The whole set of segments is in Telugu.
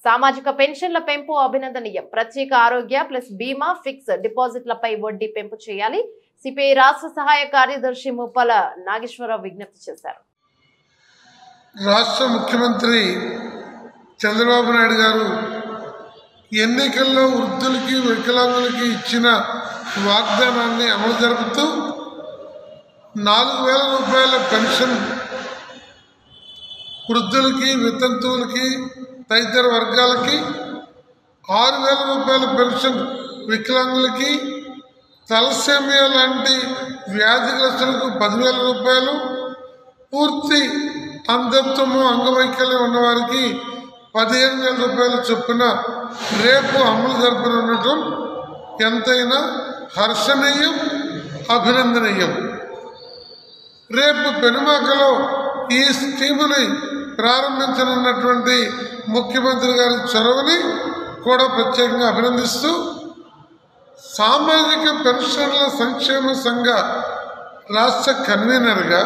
సామాజిక పెన్షన్ల పెంపు అభినందనీయం. ప్రత్యేక ఆరోగ్య ప్లస్ బీమా ఫిక్స్ డిపాజిట్లపై వడ్డీ పెంపు చేయాలి. సిపిఐ రాష్ట్ర సహాయ కార్యదర్శి ముప్పల నాగేశ్వరరావు విజ్ఞప్తి చేశారు. రాష్ట్ర ముఖ్యమంత్రి చంద్రబాబు నాయుడు గారు ఎన్నికల్లో వృద్ధులకి వికలాంగులకి ఇచ్చిన వాగ్దానాన్ని అమలు జరుపుతూ 4,000 రూపాయల పెన్షన్ వృద్ధులకి వితంతువులకి తదితర వర్గాలకి, 6,000 రూపాయల పెన్షన్ వికలాంగులకి, తలసేమియా లాంటి వ్యాధిగ్రస్తులకు 10,000 రూపాయలు, పూర్తి అంధత్వము అంగవైకల్యం ఉన్నవారికి 15,000 రూపాయల చొప్పున రేపు అమలు జరపనుండటం ఎంతైనా హర్షణీయం, అభినందనీయం. రేపు పెనుమాకలో ఈ స్కీముని ప్రారంభించనున్నటువంటి ముఖ్యమంత్రి గారి చొరవని కూడా ప్రత్యేకంగా అభినందిస్తూ, సామాజిక పెన్షన్ల సంక్షేమ సంఘ రాష్ట్ర కన్వీనర్గా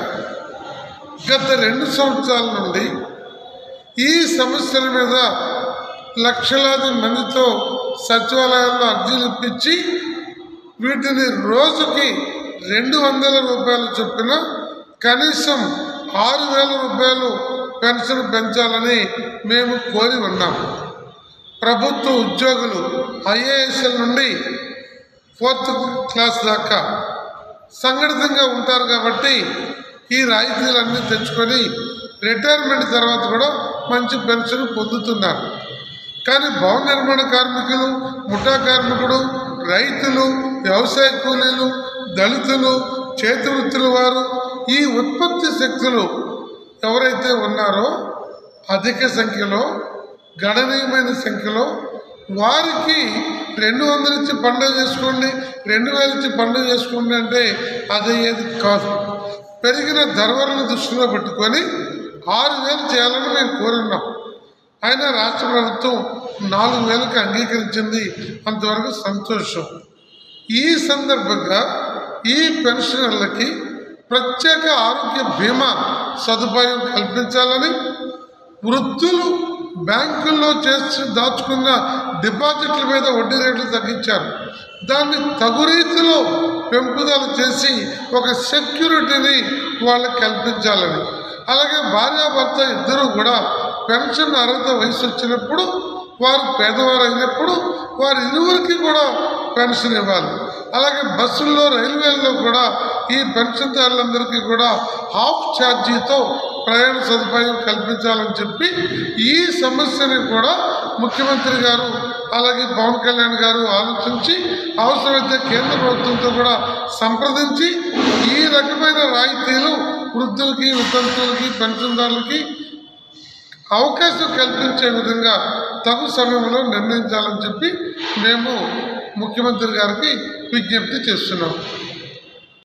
గత 2 సంవత్సరాల నుండి ఈ సమస్యల మీద లక్షలాది మందితో సచివాలయాల్లో అర్జీలు ఇప్పించి వీటిని రోజుకి 200 రూపాయలు చొప్పున కనీసం 6,000 రూపాయలు పెన్షన్ పెంచాలని మేము కోరి ఉన్నాం. ప్రభుత్వ ఉద్యోగులు IASల నుండి 4th క్లాస్ దాకా సంఘటితంగా ఉంటారు కాబట్టి ఈ రాయితీలన్నీ తెచ్చుకొని రిటైర్మెంట్ తర్వాత కూడా మంచి పెన్షన్ పొందుతున్నారు. కానీ భవన నిర్మాణ కార్మికులు, ముఠా కార్మికుడు, రైతులు, వ్యవసాయ కూలీలు, దళితులు, చేతి వృత్తుల వారు, ఈ ఉత్పత్తి శక్తులు ఎవరైతే ఉన్నారో అధిక సంఖ్యలో, గణనీయమైన సంఖ్యలో వారికి 200 ఇచ్చి పండుగ చేసుకోండి, 2,000 ఇచ్చి పండుగ చేసుకోండి అంటే అది ఏది కాదు. పెరిగిన ధరలను దృష్టిలో పెట్టుకొని 6,000 చేయాలని మేము కోరున్నాం. అయినా రాష్ట్ర ప్రభుత్వం 4,000కి అంగీకరించింది. అంతవరకు సంతోషం. ఈ సందర్భంగా ఈ పెన్షనర్లకి ప్రత్యేక ఆరోగ్య బీమా సదుపాయం కల్పించాలని, వృద్ధులు బ్యాంకుల్లో చేసి దాచుకున్న డిపాజిట్ల మీద వడ్డీ రేట్లు తగ్గించారు. దాన్ని తగు రీతిలో పెంపుదల చేసి ఒక సెక్యూరిటీని వాళ్ళకి కల్పించాలని, అలాగే భార్యాభర్త ఇద్దరూ కూడా పెన్షన్ అర్హత వయసు వచ్చినప్పుడు, వారు పేదవారు అయినప్పుడు వారి ఇరువురికి కూడా పెన్షన్ ఇవ్వాలి. అలాగే బస్సుల్లో, రైల్వేల్లో కూడా ఈ పెన్షన్దారులందరికీ కూడా హాఫ్ ఛార్జీతో ప్రయాణ సదుపాయం కల్పించాలని చెప్పి ఈ సమస్యని కూడా ముఖ్యమంత్రి గారు అలాగే పవన్ కళ్యాణ్ గారు ఆలోచించి అవసరమైతే కేంద్ర ప్రభుత్వంతో కూడా సంప్రదించి ఈ రకమైన రాయితీలు వృద్ధులకి, వితంతువులకి, పెన్షన్దారులకి అవకాశం కల్పించే విధంగా తగు సమయంలో నిర్ణయించాలని చెప్పి మేము ముఖ్యమంత్రి గారికి విజ్ఞప్తి చేస్తున్నాం.